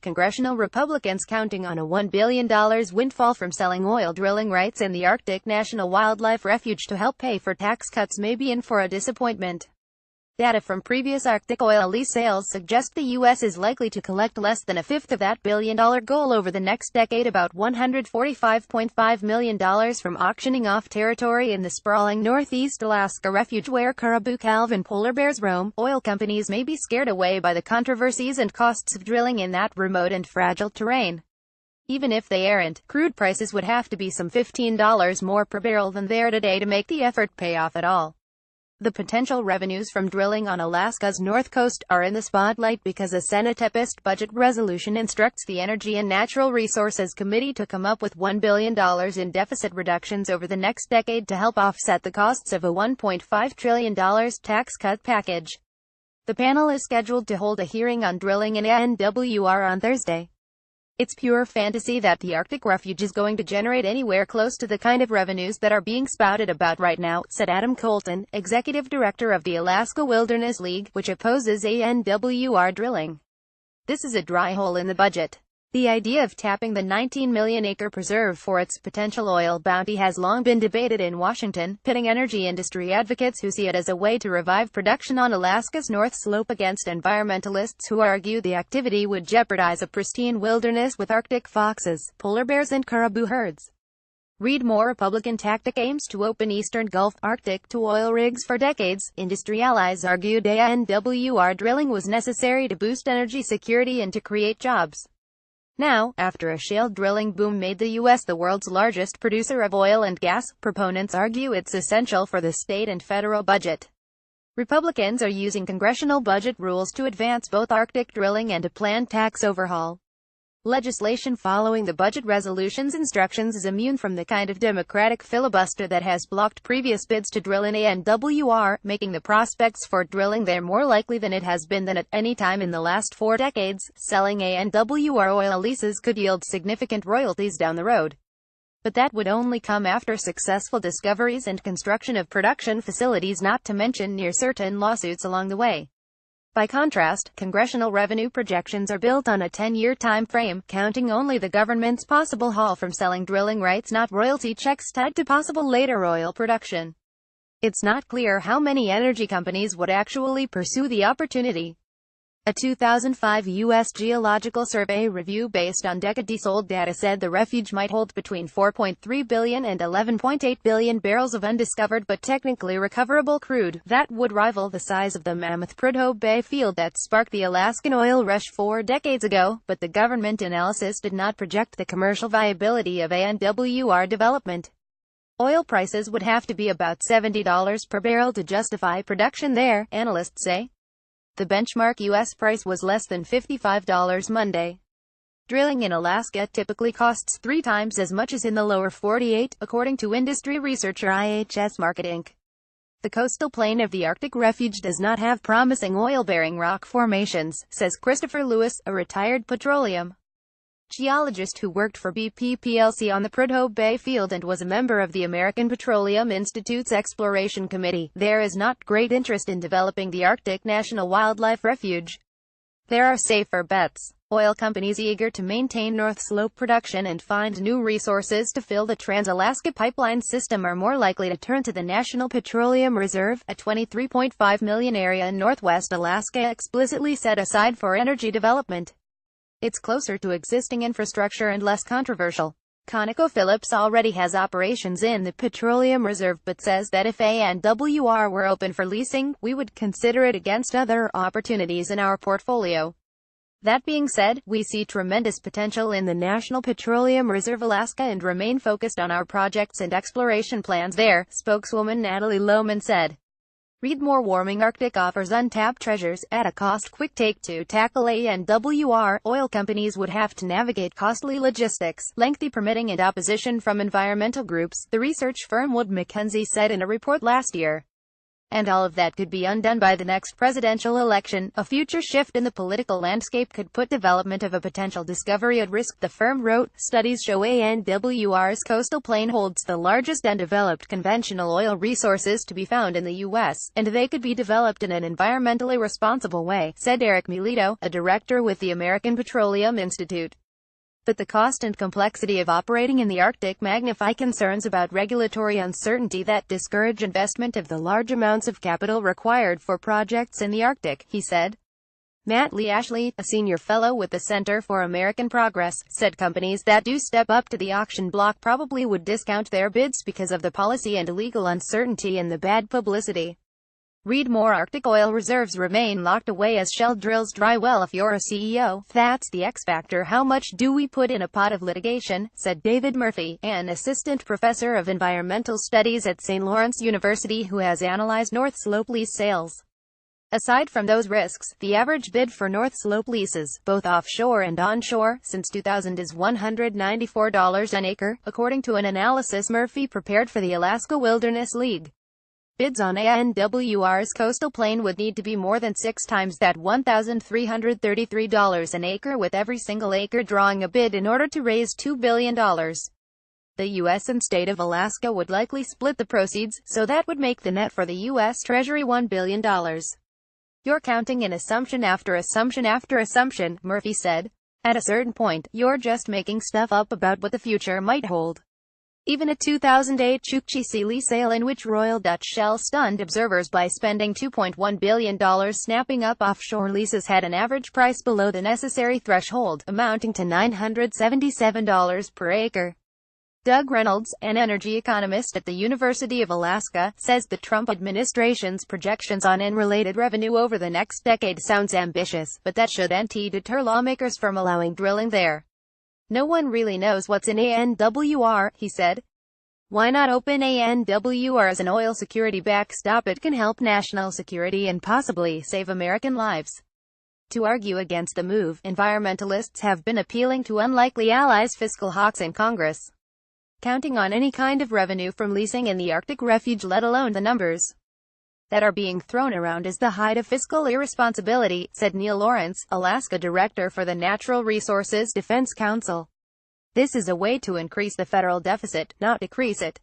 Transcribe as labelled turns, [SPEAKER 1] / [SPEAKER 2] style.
[SPEAKER 1] Congressional Republicans counting on a $1 billion windfall from selling oil drilling rights in the Arctic National Wildlife Refuge to help pay for tax cuts may be in for a disappointment. Data from previous Arctic oil lease sales suggest the U.S. is likely to collect less than a fifth of that billion-dollar goal over the next decade, about $145.5 million from auctioning off territory in the sprawling Northeast Alaska refuge where caribou, calve, and polar bears roam. Oil companies may be scared away by the controversies and costs of drilling in that remote and fragile terrain. Even if they aren't, crude prices would have to be some $15 more per barrel than they are today to make the effort pay off at all. The potential revenues from drilling on Alaska's north coast are in the spotlight because a Senate-passed budget resolution instructs the Energy and Natural Resources Committee to come up with $1 billion in deficit reductions over the next decade to help offset the costs of a $1.5 trillion tax cut package. The panel is scheduled to hold a hearing on drilling in NWR on Thursday. It's pure fantasy that the Arctic refuge is going to generate anywhere close to the kind of revenues that are being spouted about right now, said Adam Colton, executive director of the Alaska Wilderness League, which opposes NWR drilling. This is a dry hole in the budget. The idea of tapping the 19-million-acre preserve for its potential oil bounty has long been debated in Washington, pitting energy industry advocates who see it as a way to revive production on Alaska's North Slope against environmentalists who argue the activity would jeopardize a pristine wilderness with Arctic foxes, polar bears, and caribou herds. Read more. Republican tactic aims to open Eastern Gulf, Arctic to oil rigs for decades. Industry allies argued NWR drilling was necessary to boost energy security and to create jobs. Now, after a shale drilling boom made the U.S. the world's largest producer of oil and gas, proponents argue it's essential for the state and federal budget. Republicans are using congressional budget rules to advance both Arctic drilling and a planned tax overhaul. Legislation following the budget resolution's instructions is immune from the kind of Democratic filibuster that has blocked previous bids to drill in NWR, making the prospects for drilling there more likely than it has been at any time in the last 4 decades. Selling NWR oil leases could yield significant royalties down the road. But that would only come after successful discoveries and construction of production facilities, not to mention near certain lawsuits along the way. By contrast, congressional revenue projections are built on a 10-year time frame, counting only the government's possible haul from selling drilling rights, not royalty checks tied to possible later oil production. It's not clear how many energy companies would actually pursue the opportunity. A 2005 U.S. Geological Survey review based on decades-old data said the refuge might hold between 4.3 billion and 11.8 billion barrels of undiscovered but technically recoverable crude. That would rival the size of the mammoth Prudhoe Bay field that sparked the Alaskan oil rush 4 decades ago, but the government analysis did not project the commercial viability of NWR development. Oil prices would have to be about $70 per barrel to justify production there, analysts say. The benchmark U.S. price was less than $55 Monday. Drilling in Alaska typically costs 3 times as much as in the lower 48, according to industry researcher IHS Markit Inc. The coastal plain of the Arctic refuge does not have promising oil-bearing rock formations, says Christopher Lewis, a retired petroleum geologist who worked for BP plc on the Prudhoe Bay field and was a member of the American Petroleum Institute's Exploration Committee. There is not great interest in developing the Arctic National Wildlife Refuge. There are safer bets. Oil companies eager to maintain North Slope production and find new resources to fill the Trans-Alaska Pipeline system are more likely to turn to the National Petroleum Reserve, a 23.5 million area in northwest Alaska explicitly set aside for energy development. It's closer to existing infrastructure and less controversial. ConocoPhillips already has operations in the Petroleum Reserve but says that if NWR were open for leasing, we would consider it against other opportunities in our portfolio. That being said, we see tremendous potential in the National Petroleum Reserve Alaska and remain focused on our projects and exploration plans there, spokeswoman Natalie Lohman said. Read more. Warming Arctic offers untapped treasures at a cost. Quick take. To tackle NWR, oil companies would have to navigate costly logistics, lengthy permitting and opposition from environmental groups, the research firm Wood Mackenzie said in a report last year. And all of that could be undone by the next presidential election. A future shift in the political landscape could put development of a potential discovery at risk, the firm wrote. Studies show ANWR's coastal plain holds the largest undeveloped conventional oil resources to be found in the U.S., and they could be developed in an environmentally responsible way, said Eric Milito, a director with the American Petroleum Institute. But the cost and complexity of operating in the Arctic magnify concerns about regulatory uncertainty that discourage investment of the large amounts of capital required for projects in the Arctic, he said. Matt Lee Ashley, a senior fellow with the Center for American Progress, said companies that do step up to the auction block probably would discount their bids because of the policy and legal uncertainty and the bad publicity. Read more. Arctic oil reserves remain locked away as Shell drills dry well. If you're a CEO, that's the X factor. How much do we put in a pot of litigation, said David Murphy, an assistant professor of environmental studies at St. Lawrence University who has analyzed North Slope lease sales. Aside from those risks, the average bid for North Slope leases, both offshore and onshore, since 2000 is $194 an acre, according to an analysis Murphy prepared for the Alaska Wilderness League. Bids on ANWR's coastal plain would need to be more than 6 times that $1,333 an acre, with every single acre drawing a bid in order to raise $2 billion. The U.S. and state of Alaska would likely split the proceeds, so that would make the net for the U.S. Treasury $1 billion. You're counting in assumption after assumption after assumption, Murphy said. At a certain point, you're just making stuff up about what the future might hold. Even a 2008 Chukchi Sea lease sale in which Royal Dutch Shell stunned observers by spending $2.1 billion snapping up offshore leases had an average price below the necessary threshold, amounting to $977 per acre. Doug Reynolds, an energy economist at the University of Alaska, says the Trump administration's projections on unrelated revenue over the next decade sounds ambitious, but that shouldn't deter lawmakers from allowing drilling there. No one really knows what's in ANWR, he said. Why not open ANWR as an oil security backstop? It can help national security and possibly save American lives. To argue against the move, environmentalists have been appealing to unlikely allies, fiscal hawks in Congress, counting on any kind of revenue from leasing in the Arctic refuge, let alone the numbers that are being thrown around as the height of fiscal irresponsibility, said Neil Lawrence, Alaska director for the Natural Resources Defense Council. This is a way to increase the federal deficit, not decrease it.